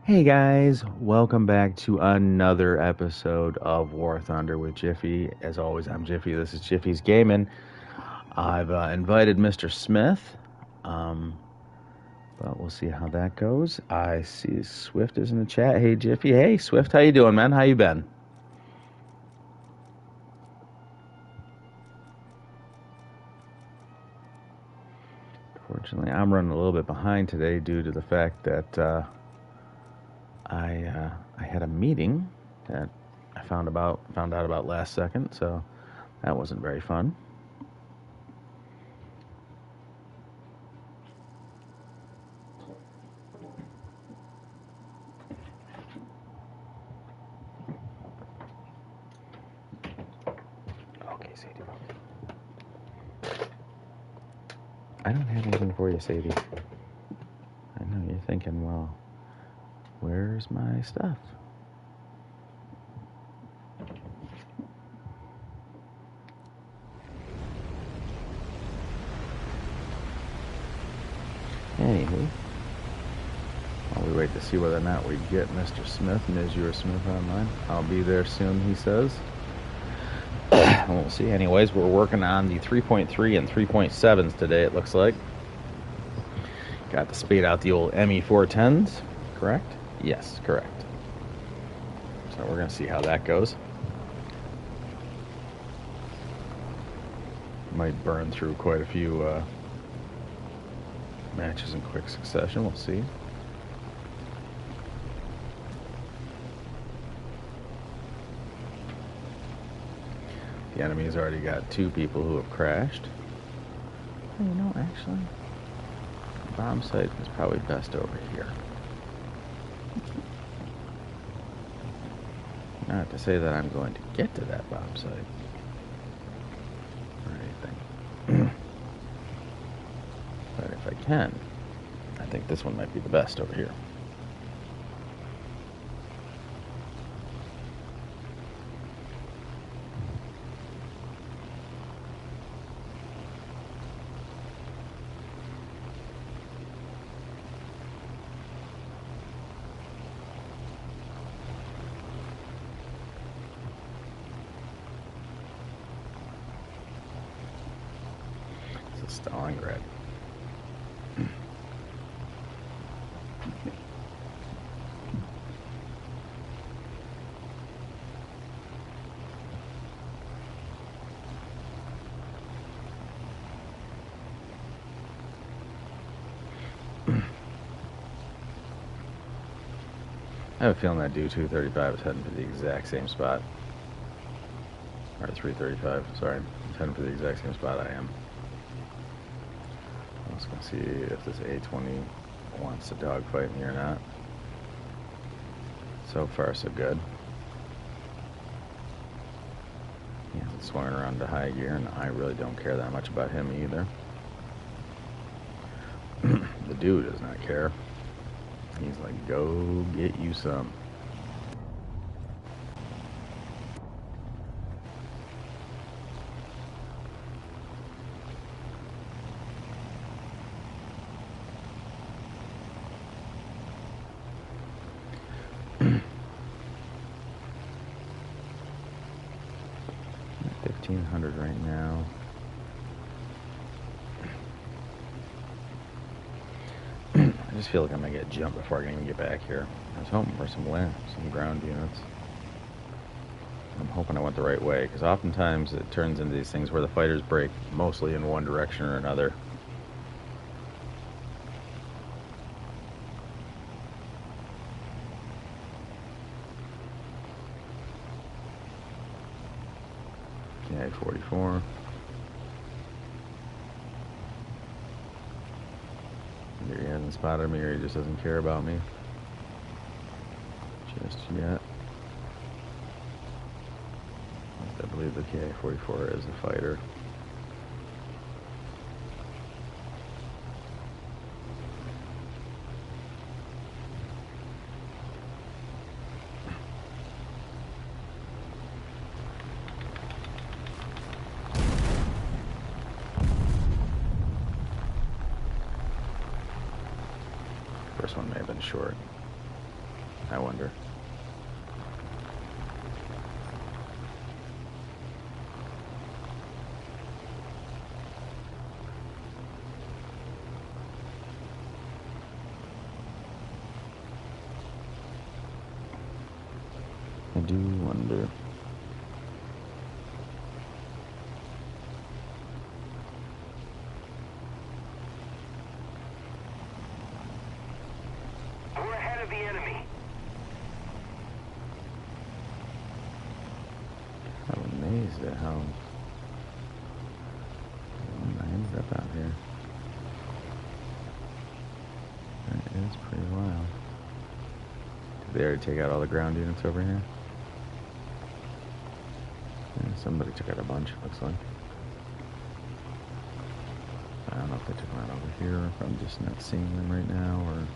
Hey guys, welcome back to another episode of Warthunder with Jiffy. As always, I'm Jiffy. This is Jiffy's Gaming. I've invited Mr. Smith, but we'll see how that goes. I see Swift is in the chat. Hey Jiffy. Hey Swift, how you doing, man? How you been? Fortunately, I'm running a little bit behind today due to the fact that I had a meeting that I found out about last second, so that wasn't very fun. Okay, Sadie. I don't have anything for you, Sadie. I know you're thinking, well, where's my stuff? Anywho, while we wait to see whether or not we get Mr. Smith, Ms. Smith online, I'll be there soon, he says. We'll see. Anyways, we're working on the 3.3 and 3.7s today, it looks like. Got to spade out the old ME410s, correct? Yes, correct. So we're going to see how that goes. Might burn through quite a few matches in quick succession. We'll see. The enemy's already got 2 people who have crashed. Oh, you know, actually, the bomb site is probably best over here. Not to say that I'm going to get to that bomb site or anything. But if I can, I think this one might be the best over here. It's a Stalingrad. I have a feeling that dude 235 is heading for the exact same spot. Or 335, sorry. He's heading for the exact same spot I am. I was going to see if this A20 wants to dogfight me or not. So far, so good. He hasn't swung around to high gear, and I really don't care that much about him either. The dude does not care. He's like, go get you some. $1,500 right now. I just feel like I'm gonna get jumped before I can even get back here. I was hoping for some ground units. I'm hoping I went the right way, because oftentimes it turns into these things where the fighters break mostly in one direction or another. Yeah, 44. Either he hasn't spotted me or he just doesn't care about me just yet. I believe the KA-44 is a fighter. First one may have been short. I wonder. I do wonder. We're ahead of the enemy. I'm amazed at how I ended up out here. That is pretty wild. Did they already take out all the ground units over here? Yeah, somebody took out a bunch, looks like. I don't know if they took them out over here, or if I'm just not seeing them right now, or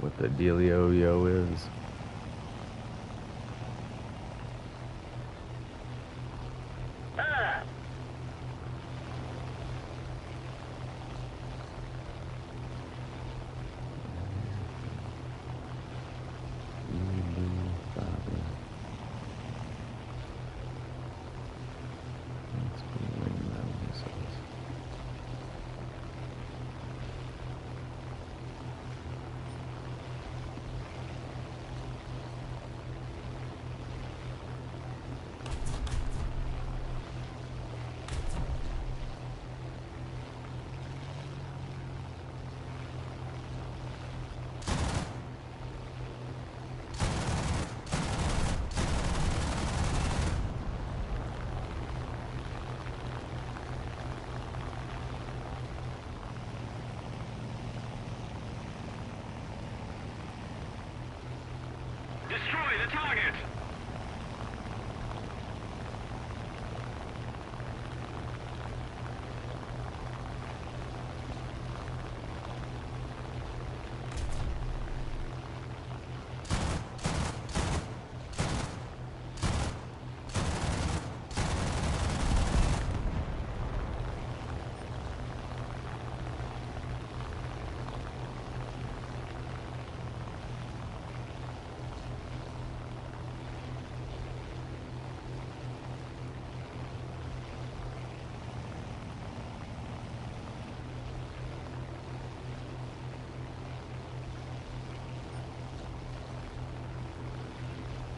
what the dealio-yo is. Destroy the target!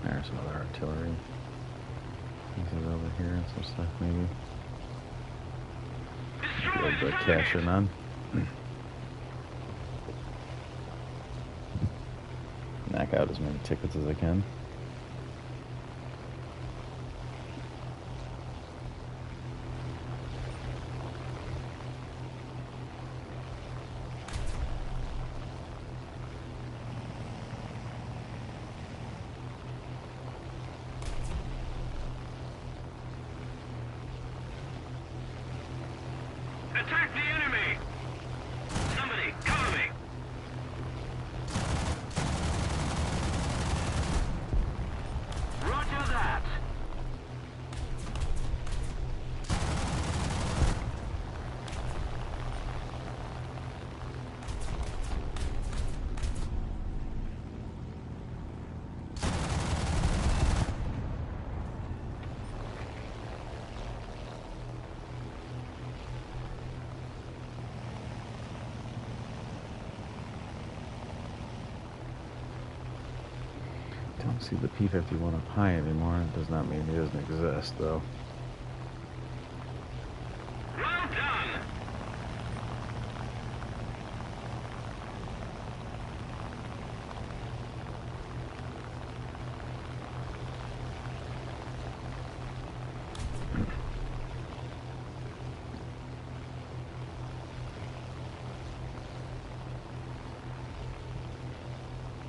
There's some other artillery pieces over here and some stuff maybe. Be able to cash in on. Knock out as many tickets as I can. Attack the enemy! Somebody, cover me! Roger that! Don't see the P-51 up high anymore. It does not mean he doesn't exist, though. Well done!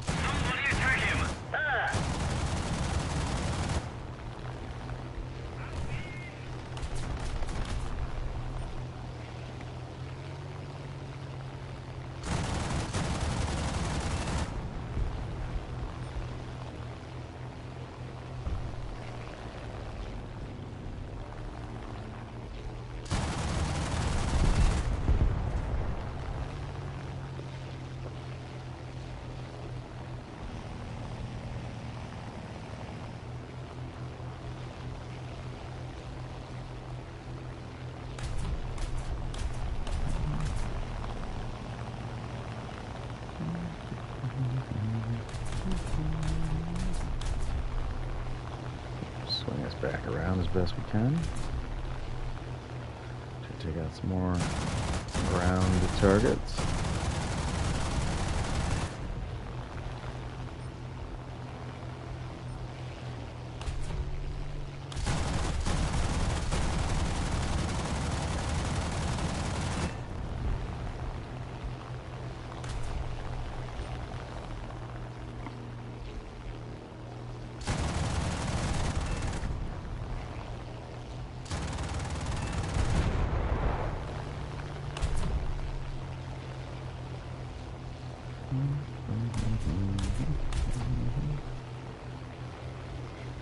Somebody attack him! back around as best we can. Should take out some more ground targets.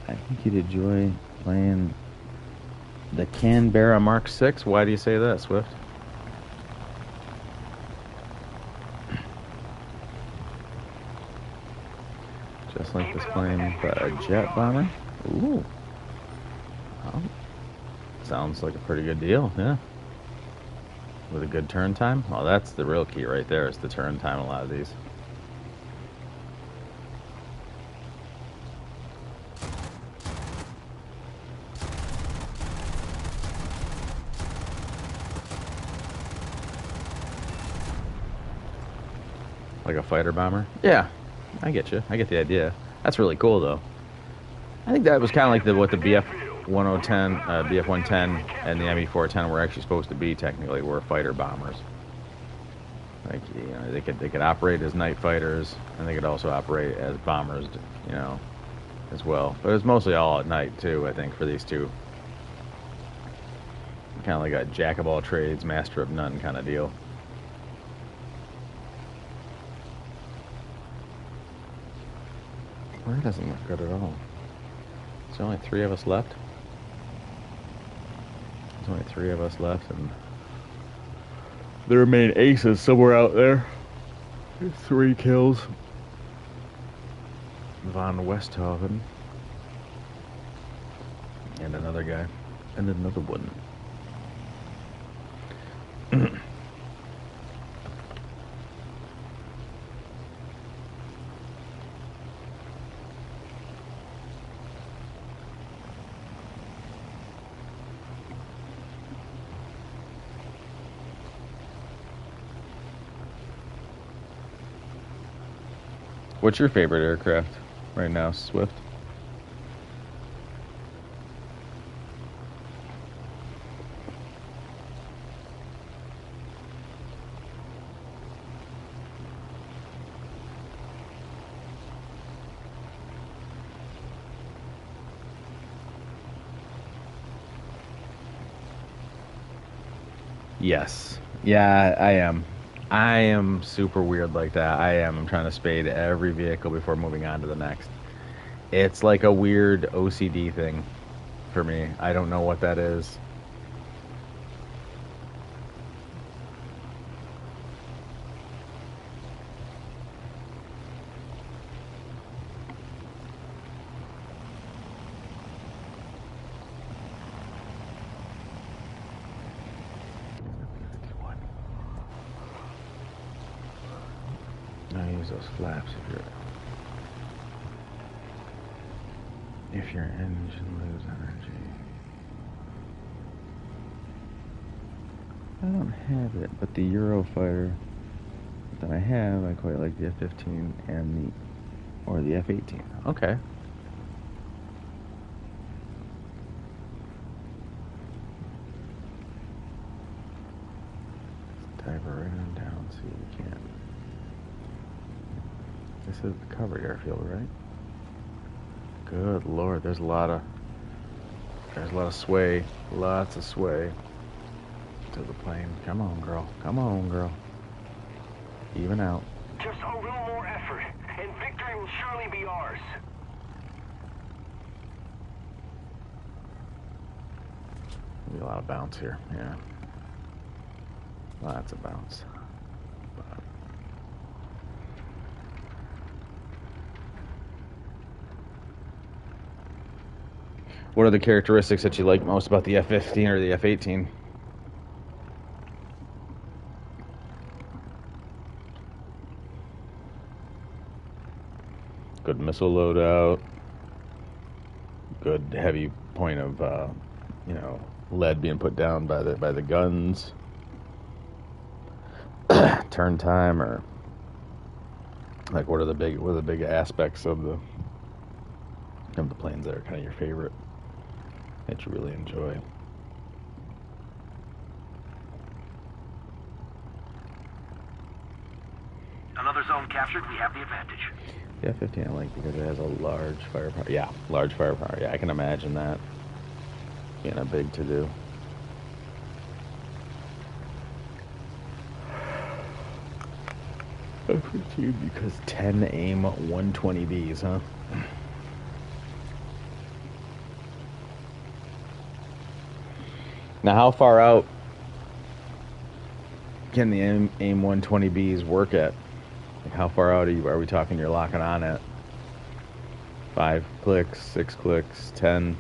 I think you'd enjoy playing the Canberra Mark 6. Why do you say that, Swift? Just like this plane, but a jet bomber? Ooh. Well, sounds like a pretty good deal, yeah. With a good turn time? Well, that's the real key right there, is the turn time a lot of these. Like a fighter bomber? Yeah, I get you. I get the idea. That's really cool, though. I think that was kind of like what the BF 1010, BF 110, and the ME 410 were actually supposed to be. Technically, were fighter bombers. Like, you know, they could operate as night fighters, and they could also operate as bombers, you know, as well. But it was mostly all at night too. I think for these two, kind of like a jack of all trades, master of none kind of deal. Well, that doesn't look good at all. There's only 3 of us left. There's only 3 of us left, and there remain aces somewhere out there. 3 kills. Von Westhoven. And another guy. And another one. What's your favorite aircraft right now, Swift? Yes. Yeah, I am. I am super weird like that. I am. I'm trying to spade every vehicle before moving on to the next. It's like a weird OCD thing for me. I don't know what that is. I use those flaps if your engine loses energy. I don't have it, but the Eurofighter that I have, I quite like the F-15 and the F-18. Okay. Dive right on down, see if we can. This is the covered airfield, right? Good Lord, there's a lot of sway, lots of sway to the plane. Come on, girl. Come on, girl. Even out. Just a little more effort, and victory will surely be ours. There'll be a lot of bounce here, yeah. Lots of bounce. But what are the characteristics that you like most about the F-15 or the F-18? Good missile loadout. good heavy point of you know, lead being put down by the guns, turn time, or like what are the big aspects of the planes that are kind of your favorite that you really enjoy? Another zone captured. We have the advantage. Yeah, 15 I like because it has a large firepower. Yeah, large firepower. Yeah, I can imagine that being a big to do. Because 10 aim 120Bs, huh? Now, how far out can the aim 120Bs work at? Like how far out are we talking you're locking on at? 5 clicks, 6 clicks, 10?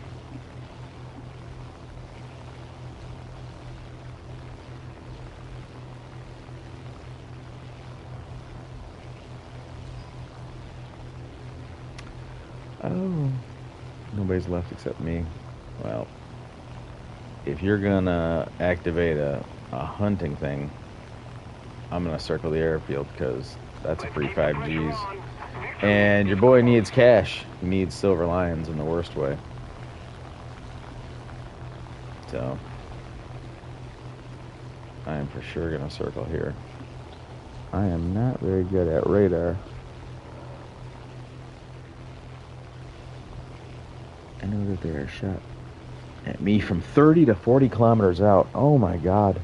Oh, nobody's left except me. Well, if you're gonna activate a hunting thing, I'm gonna circle the airfield because that's a free 5Gs. And your boy needs cash. He needs silver lions in the worst way. So, I am for sure gonna circle here. I am not very good at radar. I know that they are shot at me from 30 to 40 kilometers out. Oh my god.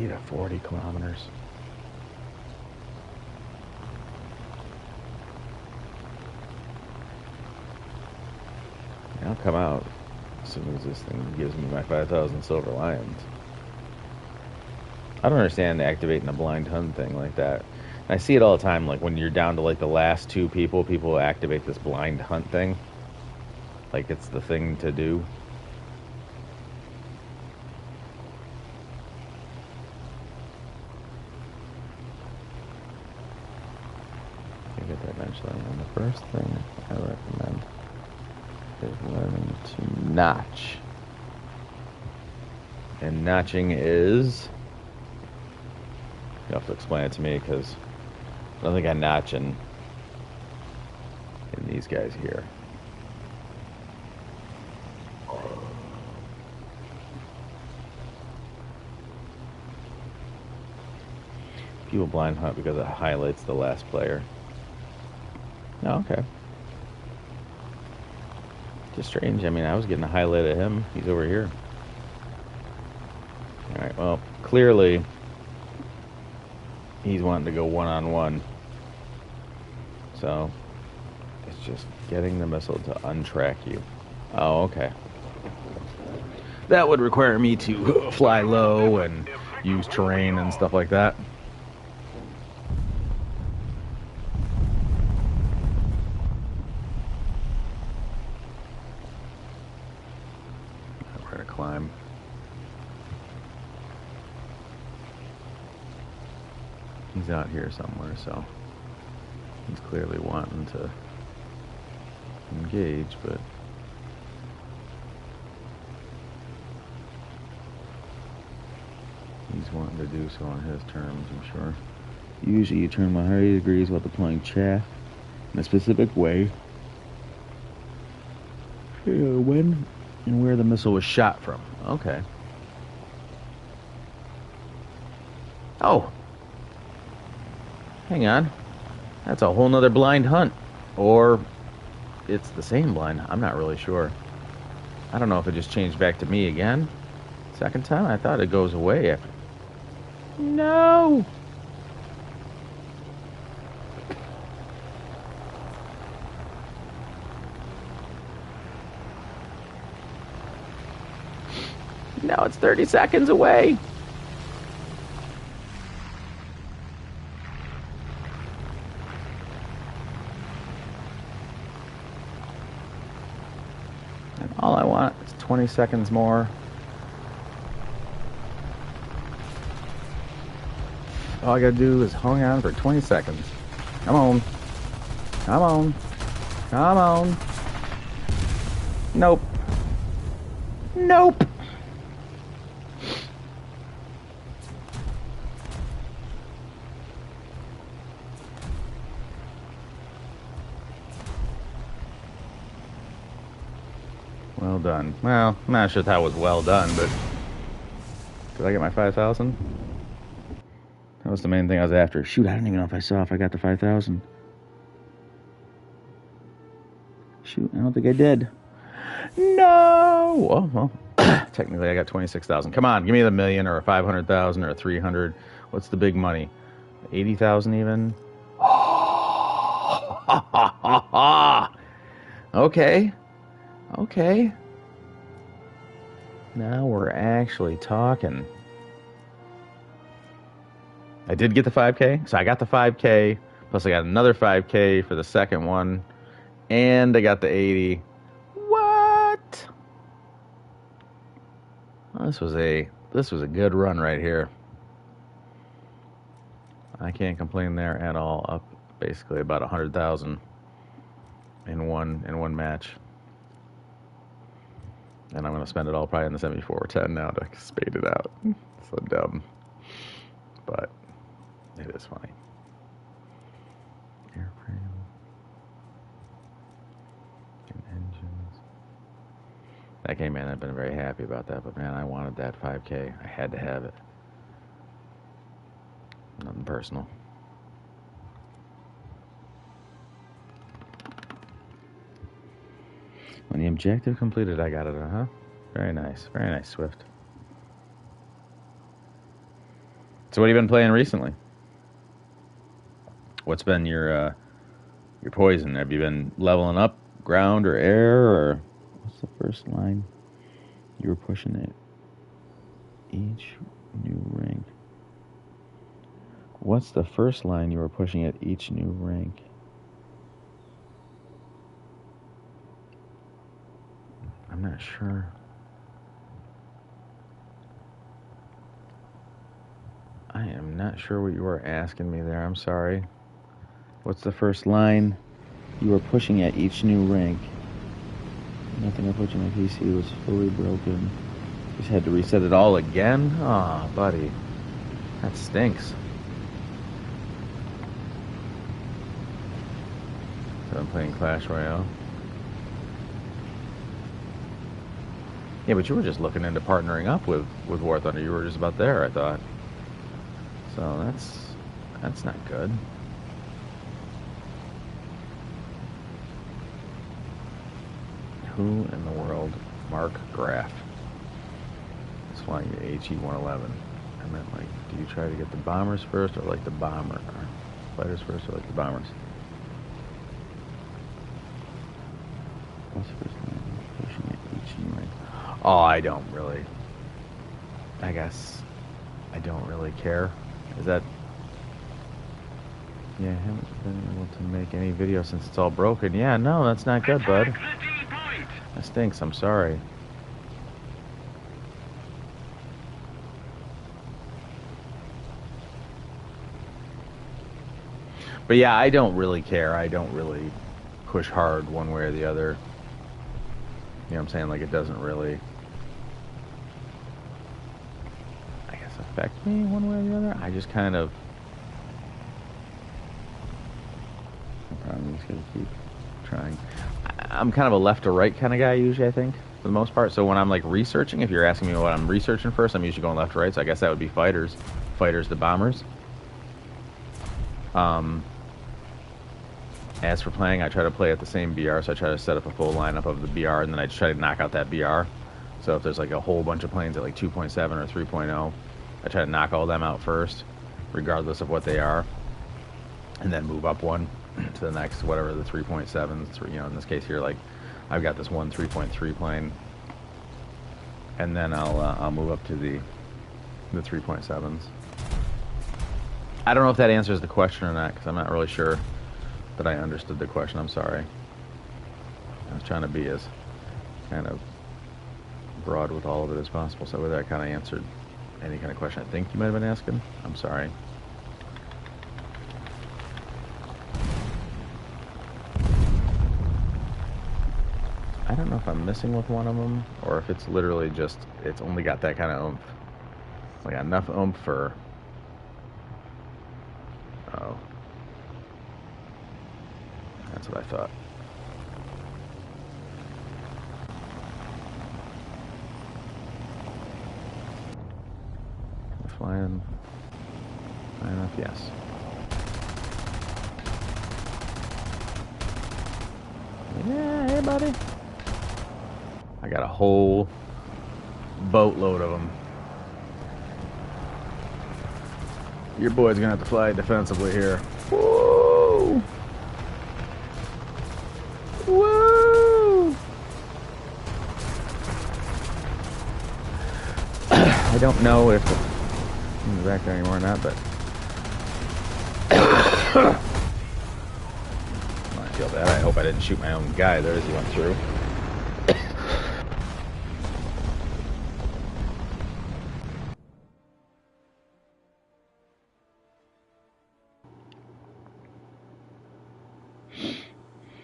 To 40 kilometers. I'll come out as soon as this thing gives me my 5,000 silver lions. I don't understand activating a blind hunt thing like that. And I see it all the time, like when you're down to like the last 2 people activate this blind hunt thing. Like it's the thing to do. And the first thing I recommend is learning to notch. And notching is... You have to explain it to me because I don't think I notch in these guys here. People blind hunt because it highlights the last player. Oh, okay. Just strange. I mean, I was getting a highlight of him. He's over here. Alright, well, clearly he's wanting to go one-on-one. So, it's just getting the missile to untrack you. Oh, okay. That would require me to fly low and use terrain and stuff like that. Climb. He's out here somewhere, so he's clearly wanting to engage, but he's wanting to do so on his terms, I'm sure. Usually you turn 180 degrees while deploying chaff in a specific way. When and where the missile was shot from. Okay. Oh. Hang on. That's a whole nother blind hunt. Or it's the same blind. I'm not really sure. I don't know if it just changed back to me again. Second time? I thought it goes away after. No! Now it's 30 seconds away. And all I want is 20 seconds more. All I gotta do is hang on for 20 seconds. Come on. Come on. Come on. Nope. Nope. Well done. Well, I'm not sure if that was well done, but did I get my 5,000? That was the main thing I was after. Shoot, I don't even know if I saw if I got the 5,000. Shoot, I don't think I did. No! Well, technically I got 26,000. Come on, give me the million or a 500,000 or a 300. What's the big money? 80,000 even? Okay. Okay. Now we're actually talking. I did get the 5K, so I got the 5K, plus I got another 5K for the second one, and I got the 80. What? Well, this was a good run right here. I can't complain there at all. Up basically about 100,000 in one match. And I'm going to spend it all probably in the 7410 now to spade it out. So dumb. But it is funny. Airframe. And engines. That game, man, I've been very happy about that. But, man, I wanted that 5K. I had to have it. Nothing personal. When the objective completed, I got it, huh? Very nice. Very nice, Swift. So what have you been playing recently? What's been your poison? Have you been leveling up ground or air, or what's the first line? You were pushing it each new rank. What's the first line you were pushing at each new rank? I'm not sure. I am not sure what you were asking me there. I'm sorry. What's the first line you were pushing at each new rank? Nothing I put in my PC was fully broken. Just had to reset it all again? Aw, buddy. That stinks. So I'm playing Clash Royale. Yeah, but you were just looking into partnering up with Warthunder. You were just about there, I thought. So that's not good. Who in the world? Mark Graff. It's flying the HE-111. I meant, like, do you try to get the bombers first, or like the fighters first, or like the bombers? What's the first line? Pushing it each new rank. Oh, I don't really. I guess I don't really care. Is that? Yeah, I haven't been able to make any video since it's all broken. Yeah, no, that's not good, bud. That stinks. I'm sorry. But yeah, I don't really care. I don't really push hard one way or the other. You know what I'm saying? Like, it doesn't really, I guess, affect me one way or the other. I just kind of, I'm just going to keep trying. I'm kind of a left to right kind of guy usually, I think, for the most part. So when I'm, like, researching, if you're asking me what I'm researching first, I'm usually going left to right. So I guess that would be fighters to bombers. As for playing, I try to play at the same BR, so I try to set up a full lineup of the BR, and then I just try to knock out that BR. So if there's like a whole bunch of planes at like 2.7 or 3.0, I try to knock all them out first, regardless of what they are, and then move up one to the next, whatever the 3.7s, you know, in this case here, like, I've got this one 3.3 plane, and then I'll move up to the 3.7s. I don't know if that answers the question or not, because I'm not really sure that I understood the question. I'm sorry. I was trying to be as kind of broad with all of it as possible, so whether that kind of answered any kind of question I think you might have been asking, I'm sorry. if I'm missing with one of them, or if it's literally just, it's only got that kind of oomph. Like enough oomph for... Oh. That's what I thought. Flying high enough, yes. Yeah, hey buddy. I got a whole boatload of them. Your boy's gonna have to fly defensively here. Whoa! Whoa! I don't know if he's back there anymore or not, but I feel bad. I hope I didn't shoot my own guy there as he went through.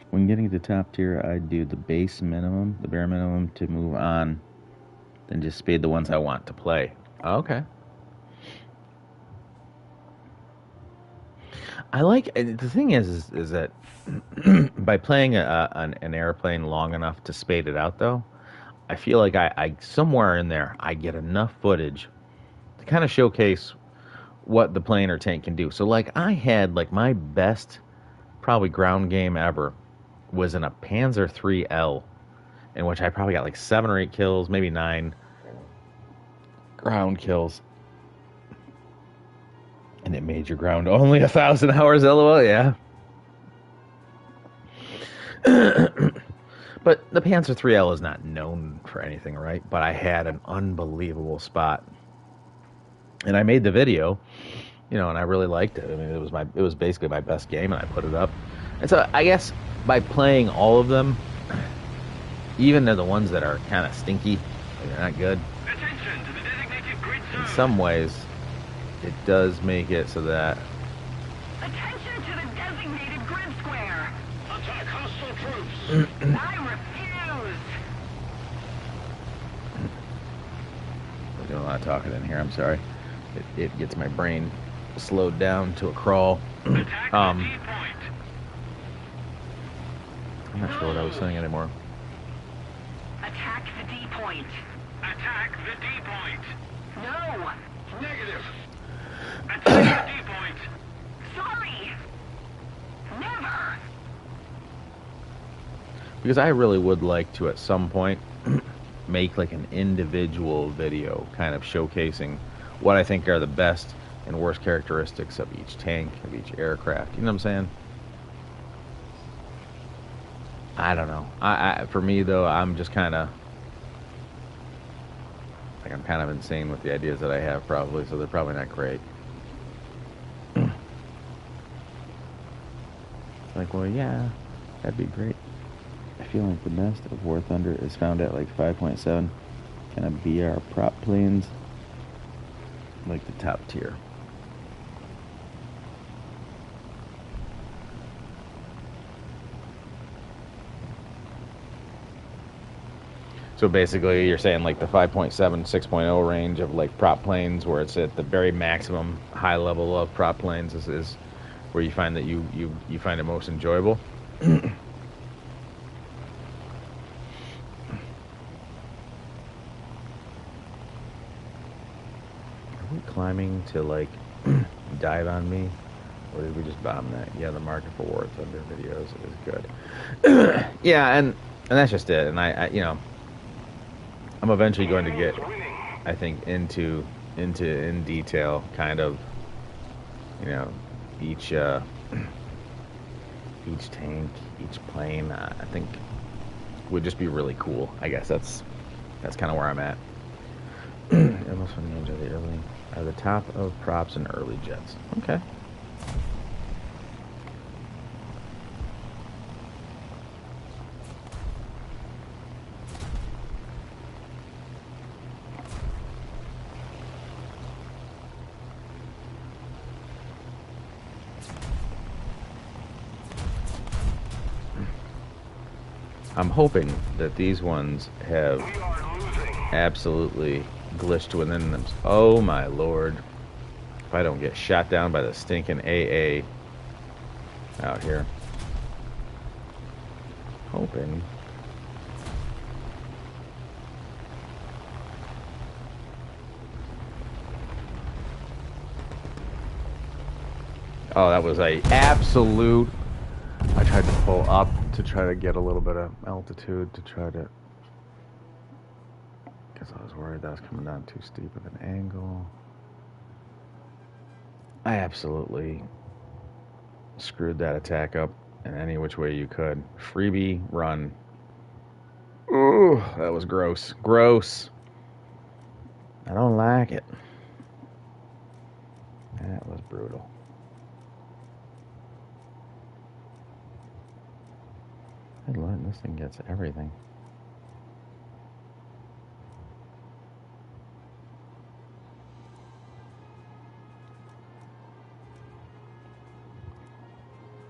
When getting to top tier, I do the base minimum, the bare minimum to move on, then just spade the ones I want to play. Okay. I like, the thing is that by playing an airplane long enough to spade it out, though, I feel like I somewhere in there I get enough footage to kind of showcase what the plane or tank can do. So like I had like my best probably ground game ever was in a Panzer IIIL, in which I probably got like 7 or 8 kills, maybe 9 ground kills. And it made your ground only 1,000 hours, LOL, yeah. But the Panzer IIIL is not known for anything, right? But I had an unbelievable spot. And I made the video, you know, and I really liked it. I mean, it was basically my best game, and I put it up. And so I guess by playing all of them, even the ones that are kind of stinky, they're not good, Attention to the designated grid zone. in some ways, it does make it so that... Attention to the designated grid square. Attack hostile troops. I refuse. I'm doing a lot of talking in here, I'm sorry. It gets my brain slowed down to a crawl. Attack the D point. I'm not sure what I was saying anymore. Attack the D point. Attack the D point. No. Negative. Attack the D point. Sorry. Never. Because I really would like to, at some point, make like an individual video kind of showcasing what I think are the best and worst characteristics of each tank, of each aircraft. You know what I'm saying? I don't know. For me, though, I'm just kind of... like, I'm kind of insane with the ideas that I have, probably, so they're probably not great. It's like, well, yeah, that'd be great. I feel like the best of Warthunder is found at like 5.7 kind of BR prop planes, like the top tier. So basically you're saying like the 5.7, 6.0 range of like prop planes where it's at the very maximum high level of prop planes is where you find that you find it most enjoyable. Are we climbing to like dive on me? Or did we just bomb that? Yeah, the market for Warthunder videos is good. Yeah, and that's just it. And I you know, I'm eventually going to get, I think, into in detail kind of, you know, each tank, each plane. I think would just be really cool. I guess that's kind of where I'm at. Most fun games are the top of props and early jets. Okay. I'm hoping that these ones have We are losing. absolutely glitched within them. Oh my lord. If I don't get shot down by the stinking AA out here. Hoping. Oh, that was a absolute. I tried to pull up to try to get a little bit of altitude to try to, because I was worried that I was coming down too steep of an angle. I absolutely screwed that attack up in any which way you could. Freebie run. Ooh, that was gross. Gross. I don't like it. That was brutal. Good Lord, this thing gets everything.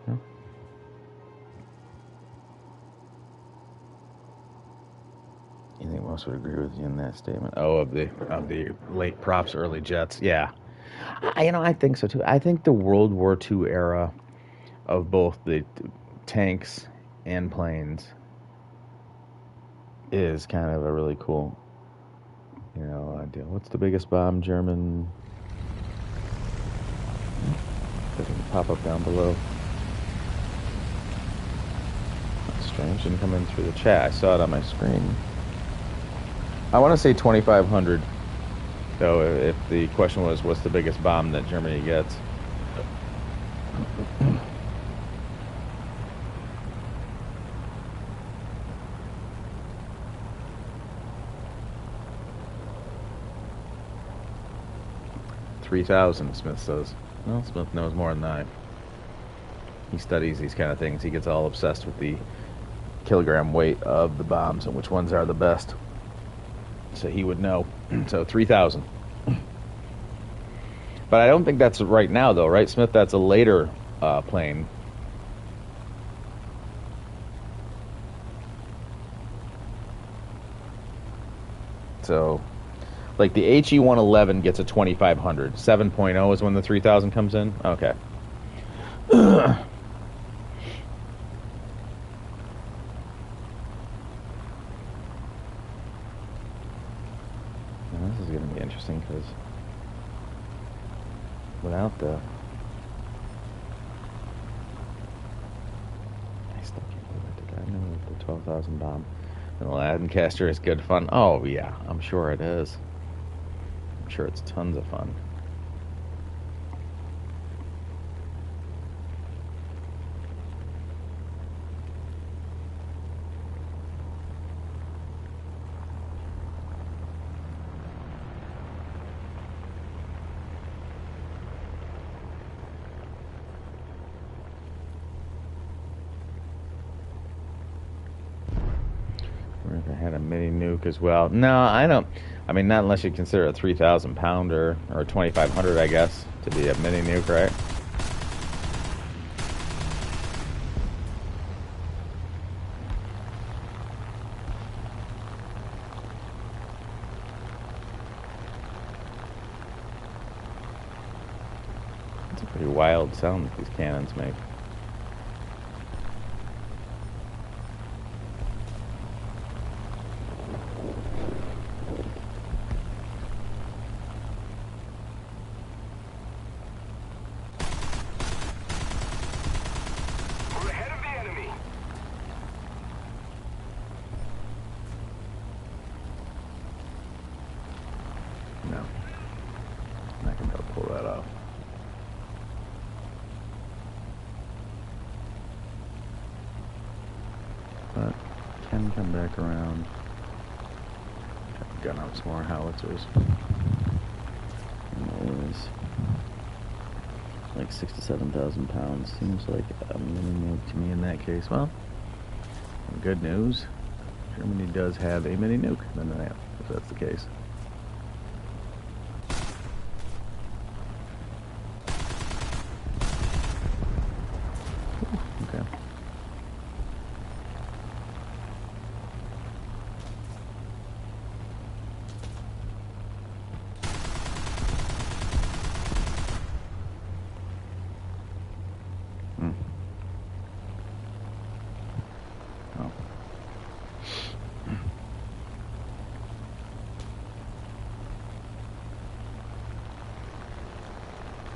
No? You think most would agree with you in that statement? Oh, of the late props, early jets. Yeah, I think so too. I think the World War II era of both the tanks and planes is kind of a really cool, idea. What's the biggest bomb German? Doesn't pop up down below. That's strange. Didn't come in through the chat. I saw it on my screen. I want to say 2,500. Though, if the question was, what's the biggest bomb that Germany gets? $3,000, Smith says. Well, Smith knows more than I. He studies these kind of things. He gets all obsessed with the kilogram weight of the bombs and which ones are the best. So he would know. So 3,000. But I don't think that's right now, though, right, Smith? That's a later plane. So, like the HE-111 gets a 2,500. 7.0 is when the 3,000 comes in? Okay. Now, this is going to be interesting because without the... I still can't believe I did that. I know the 12,000 bomb. And the Lancaster is good fun. Oh, yeah. I'm sure it is. I'm sure it's tons of fun. If I had a mini nuke as well. No, I don't. I mean, not unless you consider a 3,000 pounder or a 2,500, I guess, to be a mini nuke, right? It's a pretty wild sound that these cannons make. No. I'm not going to be able to pull that off. But can come back around. Gun out some more howitzers. Anyways, like 6,000 to 7,000 pounds seems like a mini nuke to me in that case. Well, good news. Germany does have a mini nuke. Then if that's the case.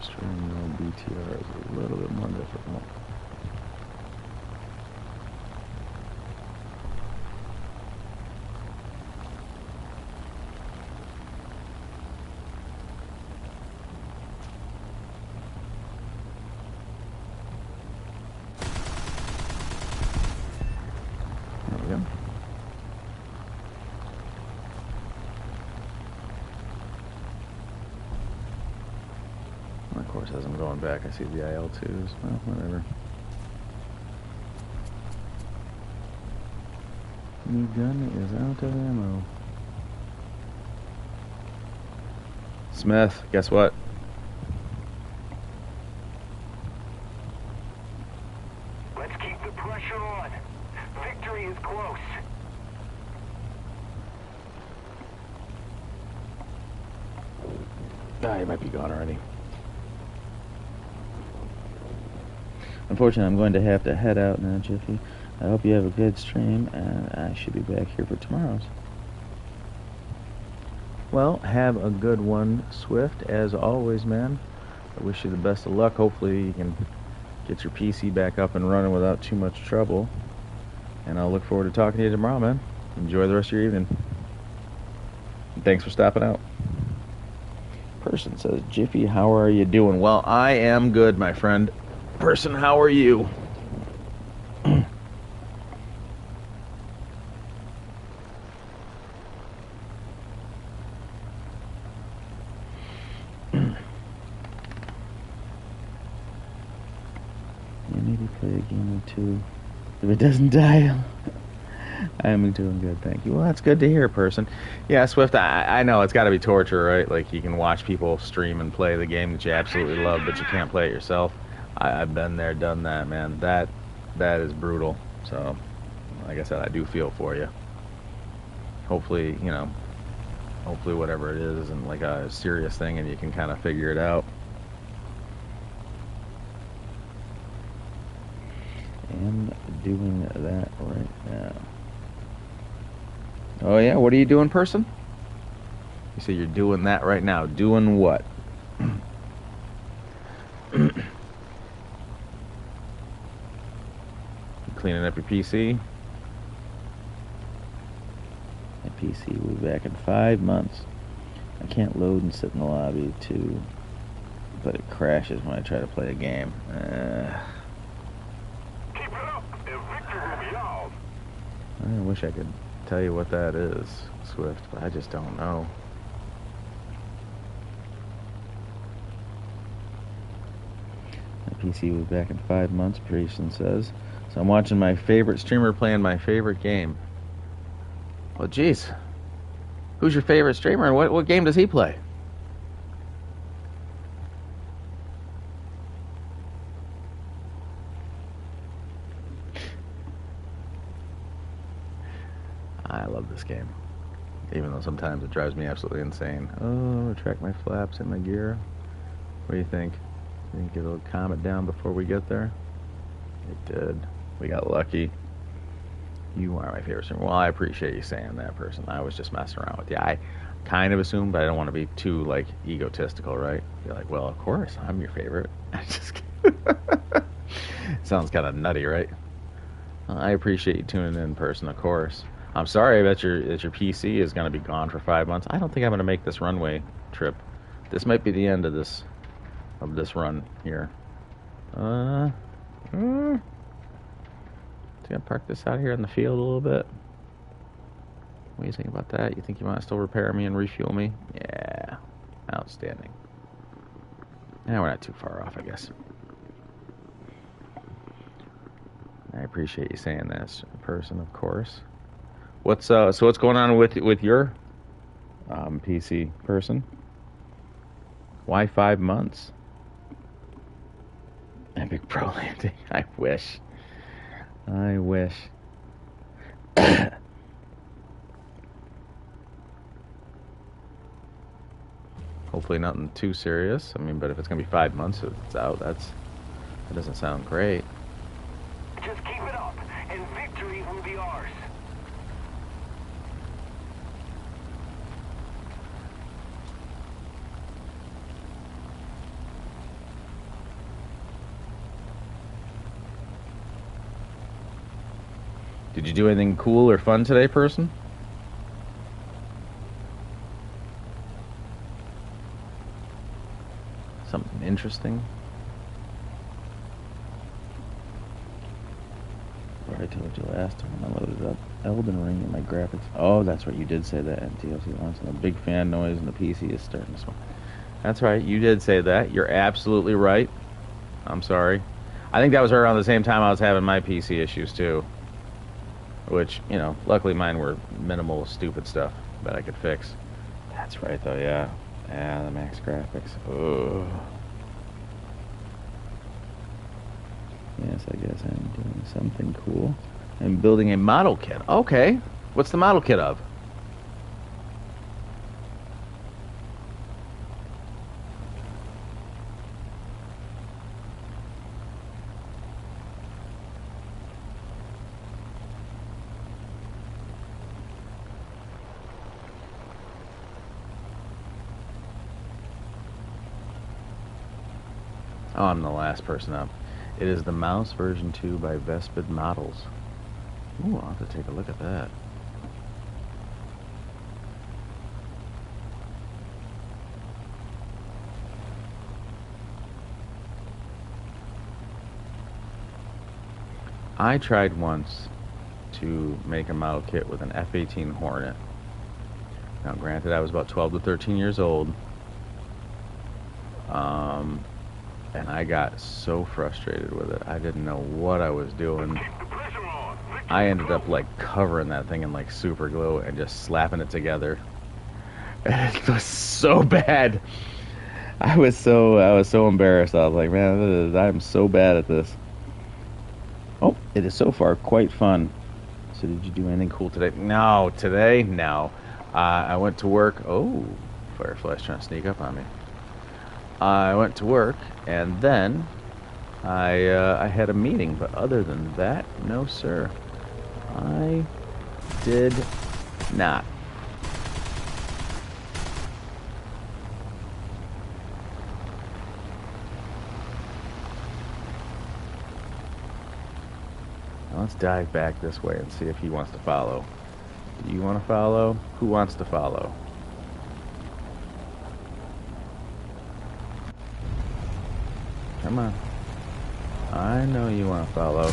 Destroying the BTR is a little bit more difficult. There we go. Of course, as I'm going back, I see the IL-2s. Well, whatever. Me gun is out of ammo. Smith, guess what? Let's keep the pressure on. Victory is close. Ah, he might be gone already. Unfortunately, I'm going to have to head out now, Jiffy. I hope you have a good stream, and I should be back here for tomorrow's. Well, have a good one, Swift, as always, man. I wish you the best of luck. Hopefully you can get your PC back up and running without too much trouble. And I'll look forward to talking to you tomorrow, man. Enjoy the rest of your evening. And thanks for stopping out. Person says, Jiffy, how are you doing? Well, I am good, my friend. Person, how are you? Maybe play a game or two. If it doesn't die, I'm doing good, thank you. Well, that's good to hear, person. Yeah, Swift, I know it's got to be torture, right? Like, you can watch people stream and play the game that you absolutely love, but you can't play it yourself. I've been there, done that, man. That is brutal. So, like I said, I do feel for you. Hopefully, you know, hopefully whatever it is isn't like a serious thing and you can kind of figure it out. I'm doing that right now. Oh yeah, what are you doing, person? You say you're doing that right now. Doing what? Cleaning up your PC? My PC will be back in 5 months. I can't load and sit in the lobby too, but it crashes when I try to play a game. Keep it up, and victory will be ours. I wish I could tell you what that is, Swift, but I just don't know. My PC will be back in 5 months, Parisian says. So I'm watching my favorite streamer playing my favorite game. Well, geez. Who's your favorite streamer and what game does he play? I love this game. Even though sometimes it drives me absolutely insane. Oh, retract my flaps and my gear. What do you think? You think it'll calm it down before we get there? It did. We got lucky. You are my favorite streamer. Well, I appreciate you saying that, person. I was just messing around with you. I kind of assumed, but I don't want to be too, like, egotistical, right? Be like, well, of course, I'm your favorite. I just sounds kind of nutty, right? I appreciate you tuning in, person, of course. I'm sorry that your PC is going to be gone for 5 months. I don't think I'm going to make this runway trip. This might be the end of this run here. Gonna park this out here in the field a little bit. What do you think about that? You think you might still repair me and refuel me? Yeah, outstanding. We're not too far off, I guess. I appreciate you saying that, person, of course. What's so what's going on with your PC, person? Why 5 months? Epic Pro landing. I wish. Hopefully nothing too serious. I mean, but if it's gonna be 5 months, it's out. That doesn't sound great. Just keep it up, and victory will be ours. Did you do anything cool or fun today, person? Something interesting? I told you last time I loaded up Elden Ring in my graphics. Oh, that's right, you did say that. And DLC wants a big fan noise and the PC is starting to smoke. That's right, you did say that. You're absolutely right. I'm sorry. I think that was around the same time I was having my PC issues too. Which, you know, luckily mine were minimal, stupid stuff that I could fix. That's right though, yeah. Yeah, the max graphics. Ugh. Yes, I guess I'm doing something cool. I'm building a model kit. Okay. What's the model kit of? Oh, I'm the last person up. It is the mouse version 2 by Vespid Models. Ooh, I'll have to take a look at that. I tried once to make a model kit with an F-18 Hornet. Now, granted, I was about 12 to 13 years old. And I got so frustrated with it. I didn't know what I was doing. I ended up like covering that thing in like super glue and just slapping it together. It was so bad. I was so embarrassed. I was like, man, I'm so bad at this. Oh, it is so far quite fun. So did you do anything cool today? No, today, no. I went to work. Oh, Firefly's trying to sneak up on me. I went to work, and then I had a meeting. But other than that, no, sir. I did not. Now let's dive back this way and see if he wants to follow. Do you want to follow? Who wants to follow? Come on. I know you want to follow.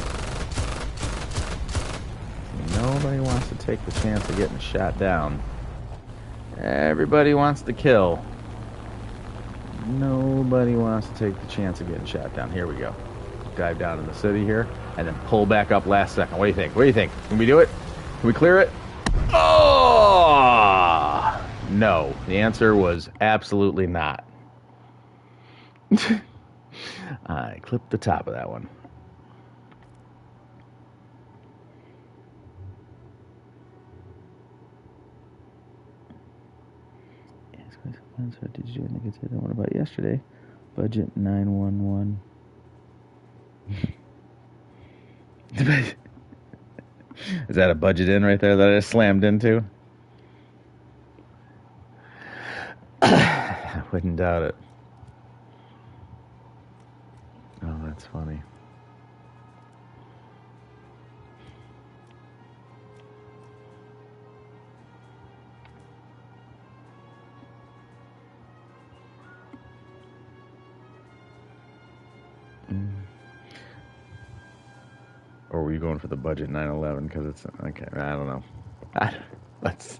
Nobody wants to take the chance of getting shot down. Everybody wants to kill. Nobody wants to take the chance of getting shot down. Here we go. Dive down in the city here, and then pull back up last second. What do you think? What do you think? Can we do it? Can we clear it? Oh! No. The answer was absolutely not. I clipped the top of that one. Did you do anything good today? What about yesterday? Budget 911. Is that a budget in right there that I slammed into? I wouldn't doubt it. Oh, that's funny. Or were you going for the budget 911? Because it's okay. I don't know. Let's.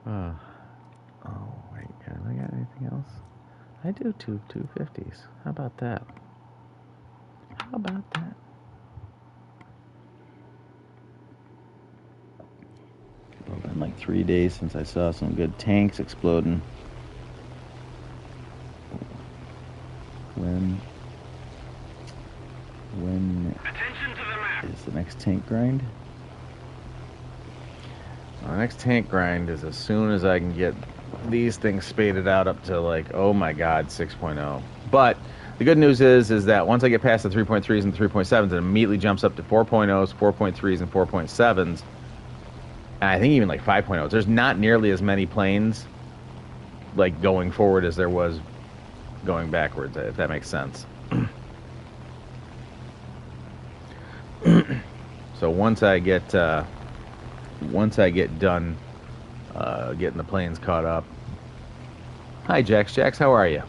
Oh wait, have I got anything else? I do two 250s. How about that? How about that? Well, it's been like 3 days since I saw some good tanks exploding. When Attention to the map. is the next tank grind? The next tank grind is as soon as I can get these things spaded out up to like, oh my god, 6.0. But the good news is that once I get past the 3.3s and the 3.7s, it immediately jumps up to 4.0s, 4.3s, and 4.7s. And I think even like 5.0s. There's not nearly as many planes like going forward as there was going backwards, if that makes sense. So once I get done getting the planes caught up. Hi, Jax. Jax, how are you?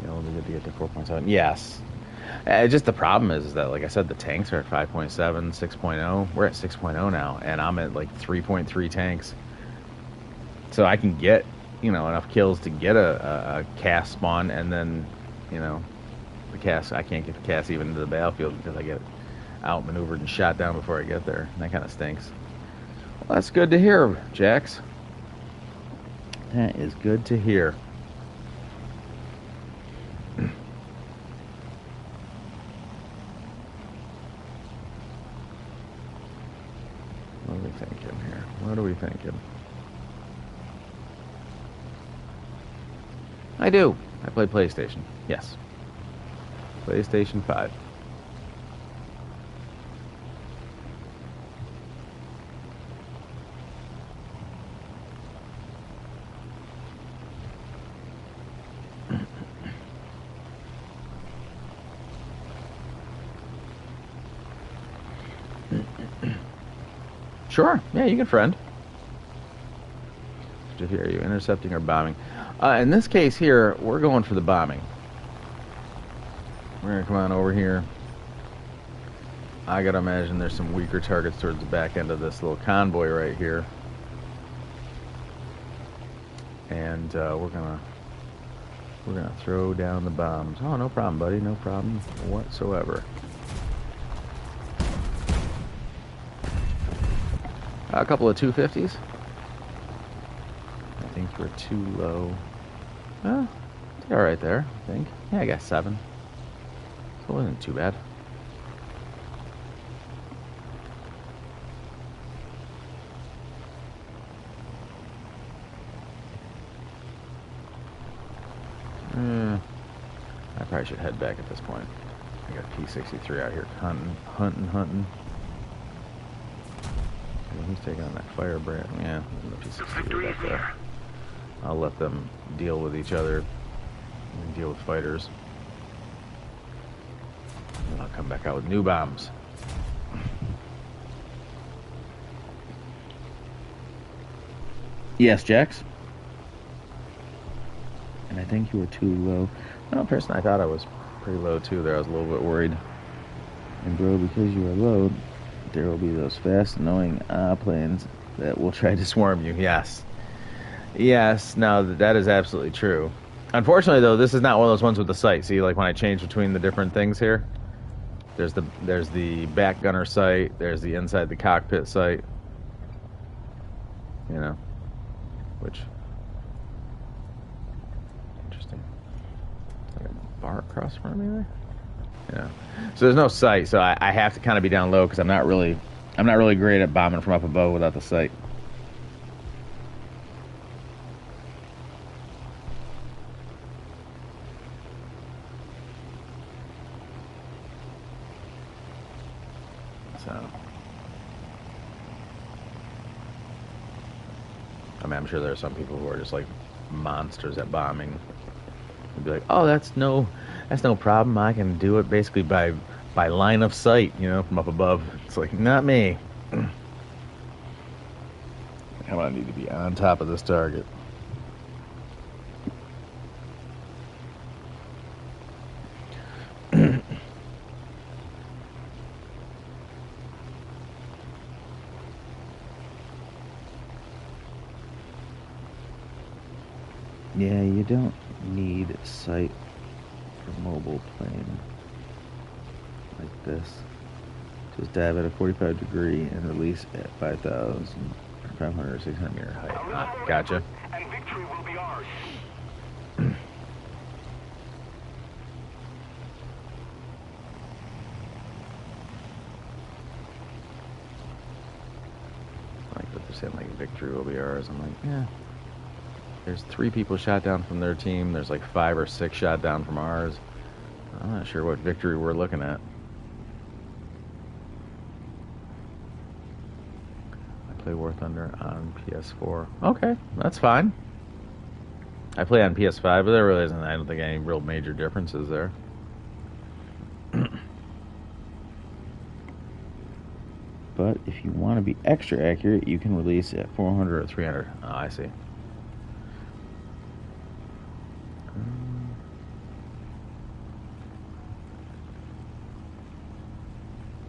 It'll be good to get to 4.7. Yes. Just the problem is that, like I said, the tanks are at 5.7, 6.0. We're at 6.0 now, and I'm at like 3.3 tanks. So I can get, enough kills to get a cast spawn, and then, the cast, I can't get the cast even into the battlefield because I get outmaneuvered and shot down before I get there. And that kind of stinks. Well, that's good to hear, Jax. That is good to hear. What are we thinking here? What are we thinking? I do. I play PlayStation. Yes. PlayStation 5. Sure. Yeah, you can friend. Are you intercepting or bombing? In this case here, we're going for the bombing. We're going to come on over here. I got to imagine there's some weaker targets towards the back end of this little convoy right here. And we're going to throw down the bombs. Oh, no problem, buddy. No problem whatsoever. A couple of 250s. I think we're too low. Well, it's all right there, I think. Yeah, I got 7. So it wasn't too bad. I probably should head back at this point. I got P-63 out here hunting. He's taking on that firebrand. Yeah, the P-63 back there. I'll let them deal with each other and deal with fighters. And I'll come back out with new bombs. Yes, Jax? And I think you were too low. Well, personally, I thought I was pretty low too there. I was a little bit worried. And bro, because you are low, there will be those fast, annoying planes that will try to swarm you. Yes. Yes, no, that is absolutely true. Unfortunately, though, this is not one of those ones with the sight. See, like when I change between the different things here, there's the back gunner sight, there's the inside the cockpit sight. Which interesting. Like a bar across from me there. Yeah. So there's no sight, so I have to kind of be down low because I'm not really great at bombing from up above without the sight. So I mean, I'm sure there are some people who are just like monsters at bombing. They'd be like, "Oh, that's no problem. I can do it basically by line of sight, from up above." It's like, not me. Come on, I need to be on top of this target. Yeah, you don't need sight for mobile plane like this. Just dab at a 45 degree and release at 5,500 or 600 meter height. Ah, gotcha. And victory will be ours. Like what they're saying, like victory will be ours. I'm like, yeah. There's 3 people shot down from their team. There's like 5 or 6 shot down from ours. I'm not sure what victory we're looking at. Play Warthunder on PS4. Okay, that's fine. I play on PS5, but there really isn't, I don't think, any real major differences there. But if you want to be extra accurate, you can release at 400 or 300. Oh, I see.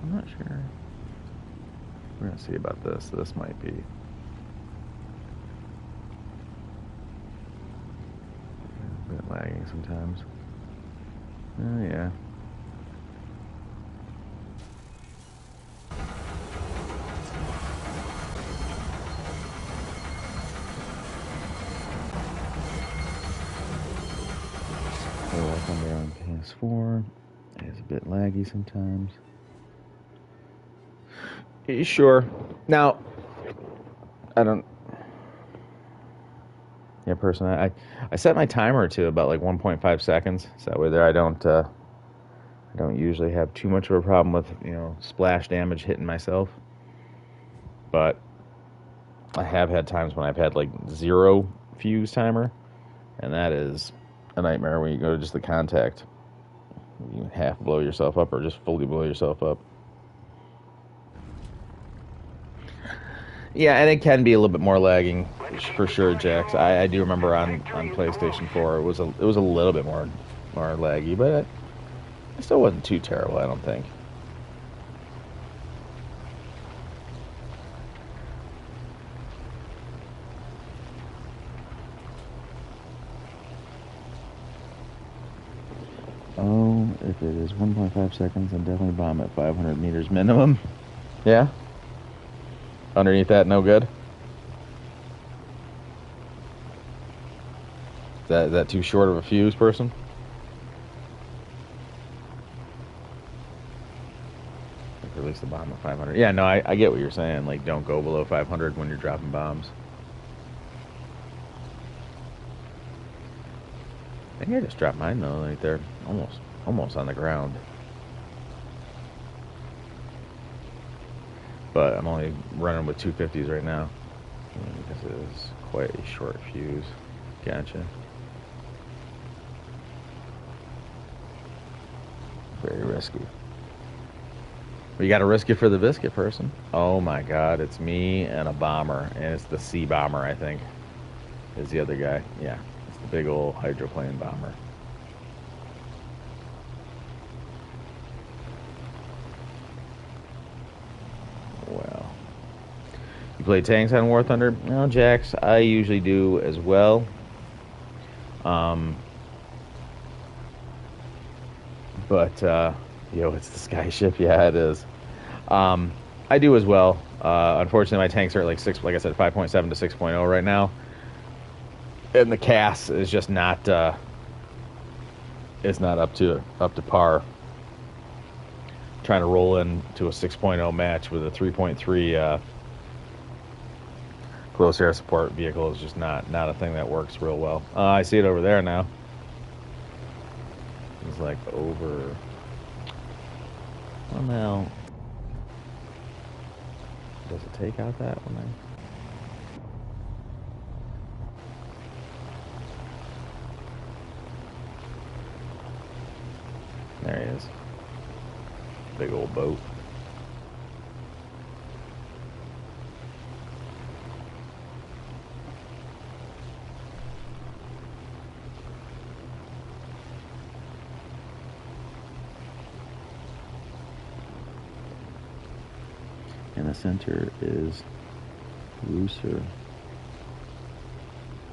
I'm not sure. We're going to see about this. This might be a bit lagging sometimes. Oh, yeah. Warthunder on PS4 is a bit laggy sometimes. Sure. Now, I don't. Yeah, personally, I set my timer to about like 1.5 seconds, so that way there I don't usually have too much of a problem with splash damage hitting myself. But I have had times when I've had like 0 fuse timer, and that is a nightmare when you go to just the contact. You half blow yourself up or just fully blow yourself up. Yeah, and it can be a little bit more lagging for sure, Jax. I do remember on PlayStation 4 it was a little bit more laggy, but it still wasn't too terrible, I don't think. Oh, if it is 1.5 seconds, then definitely bomb at 500 meters minimum. Yeah? Underneath that, no good? Is that too short of a fuse, person? Release the bomb at 500. Yeah, no, I get what you're saying. Like, don't go below 500 when you're dropping bombs. I think I just dropped mine, though. Like, they're almost on the ground. But I'm only running with 250s right now. Because it is quite a short fuse. Gotcha. Very risky. We got to risk it for the biscuit, person. Oh my god, it's me and a bomber. And it's the sea bomber, I think. Is the other guy. Yeah, it's the big old hydroplane bomber. Well. You play tanks on War Thunder? No, Jax, I usually do as well. But, it's the skyship. Yeah, it is. I do as well. Unfortunately, my tanks are at like I said, 5.7 to 6.0 right now. And the CAS is just not, it's not up to par. Trying to roll into a 6.0 match with a 3.3 close air support vehicle is just not a thing that works real well. I see it over there now. It's like over. Well, now, does it take out that one? There he is. Big old boat. And the center is looser.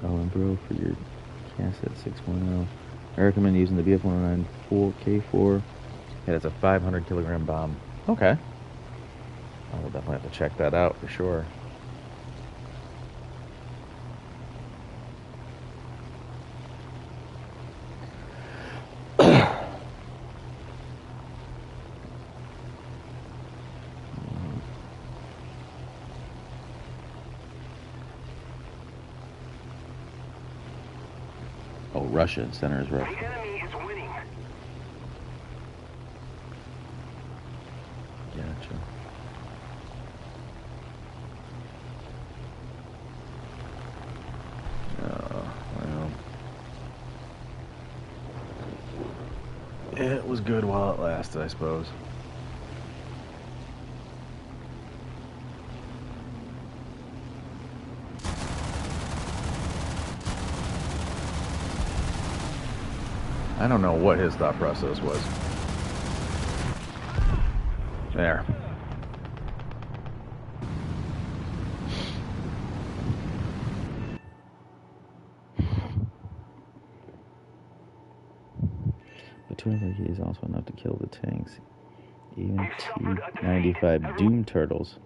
Oh, and bro, for your cast at 6.0, I recommend using the BF-194K4. And it's a 500 kilogram bomb. Okay. I will definitely have to check that out for sure. Oh, Russia. Center is Russia. The enemy is winning. Gotcha. It was good while it lasted, I suppose. I don't know what his thought process was. There. But 200 key is also enough to kill the tanks. Even T-95 Doom Turtles.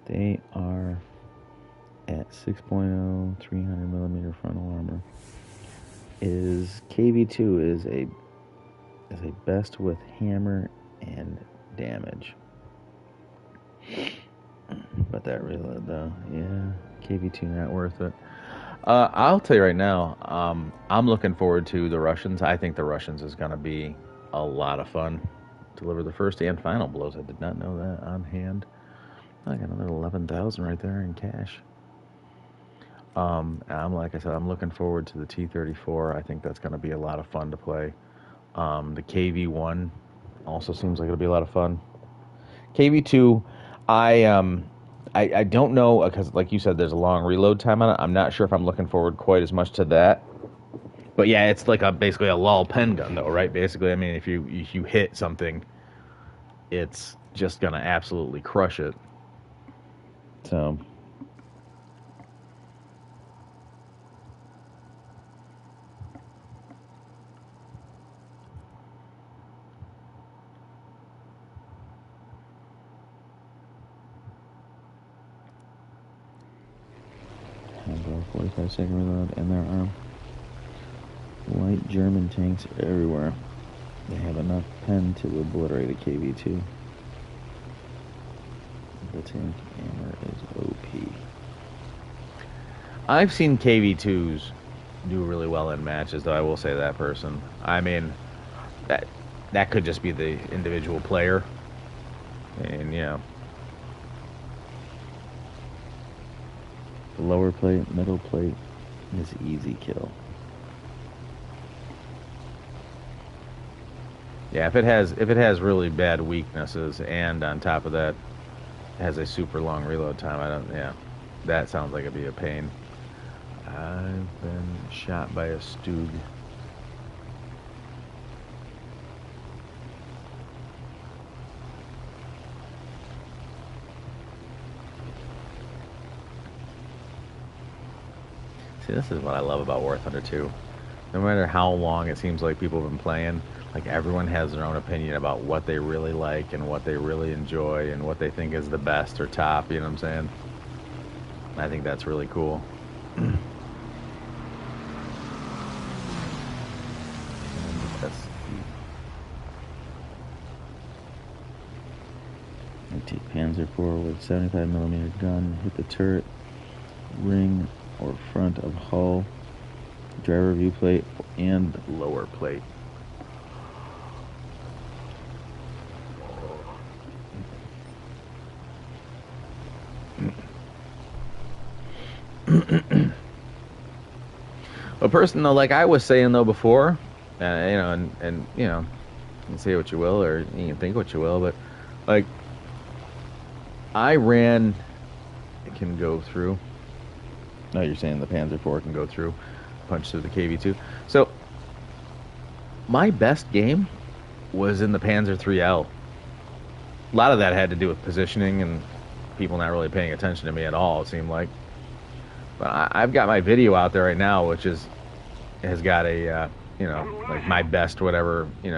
They are at 6.0, 300 millimeter frontal armor. KV2 is a best with hammer and damage. But that reload though, yeah, KV2 not worth it. I'll tell you right now, I'm looking forward to the Russians. I think the Russians is going to be a lot of fun. Deliver the first and final blows. I did not know that on hand. I got another 11,000 right there in cash. Like I said, I'm looking forward to the T-34. I think that's going to be a lot of fun to play. The KV-1 also seems like it'll be a lot of fun. KV-2, I don't know, because like you said, there's a long reload time on it. I'm not sure if I'm looking forward quite as much to that. But yeah, it's like basically a lull pen gun, though, right? Basically, I mean, if you hit something, it's just going to absolutely crush it. So... Handle 45-second reload, and there are light German tanks everywhere. They have enough pen to obliterate a KV-2. The tank hammer is OP. I've seen KV-2s do really well in matches, though I will say that person. I mean, that could just be the individual player. And, you know. The lower plate, middle plate is easy kill. Yeah, if it has really bad weaknesses, and on top of that has a super long reload time, that sounds like it'd be a pain. I've been shot by a Stug. See, this is what I love about Warthunder 2. No matter how long it seems like people have been playing, like everyone has their own opinion about what they really like and what they really enjoy and what they think is the best or top, you know what I'm saying? I think that's really cool. Panzer IV with 75mm gun, hit the turret, ring, or front of hull, driver view plate, and lower plate. A person though, like I was saying though before, and you know, you can say what you will or you can think what you will, but like I ran, it can go through. No, you're saying the Panzer IV can go through, punch through the KV-2. So my best game was in the Panzer IIIL. A lot of that had to do with positioning and people not really paying attention to me at all, it seemed like. But I've got my video out there right now, which has got a like my best whatever, in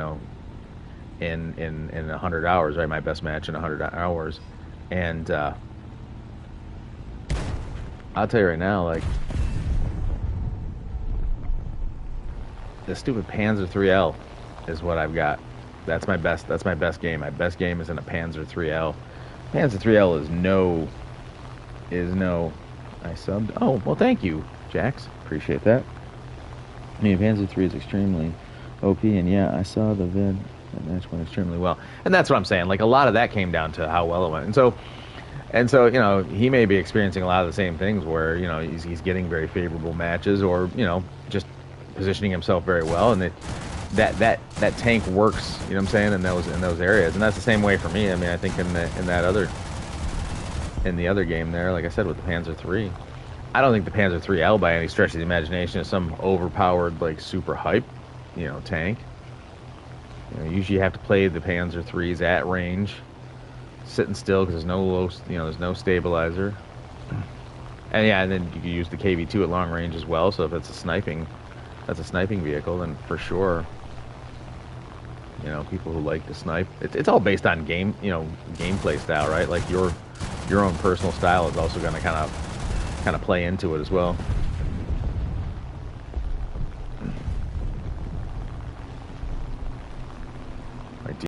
100 hours, right? My best match in 100 hours, and I'll tell you right now, like the stupid Panzer IIIL is what I've got. That's my best. That's my best game. My best game is in a Panzer IIIL. Panzer IIIL is no. I subbed. Oh, well, thank you, Jax. Appreciate that. I mean, Panzer III is extremely OP, and yeah, I saw the vid. That match went extremely well. And that's what I'm saying. Like, a lot of that came down to how well it went. And so, he may be experiencing a lot of the same things where, he's getting very favorable matches or, just positioning himself very well. And that tank works. You know what I'm saying, in those areas, and that's the same way for me. I mean, I think in the other game there, like I said with the Panzer III, I don't think the Panzer IIIL by any stretch of the imagination is some overpowered like super hype, tank. Usually you have to play the Panzer IIIs at range, sitting still because there's no there's no stabilizer. And yeah, and then you can use the KV2 at long range as well. So if it's that's a sniping vehicle, then for sure, people who like to snipe, it's all based on gameplay style, right? Like your own personal style is also going to kind of play into it as well.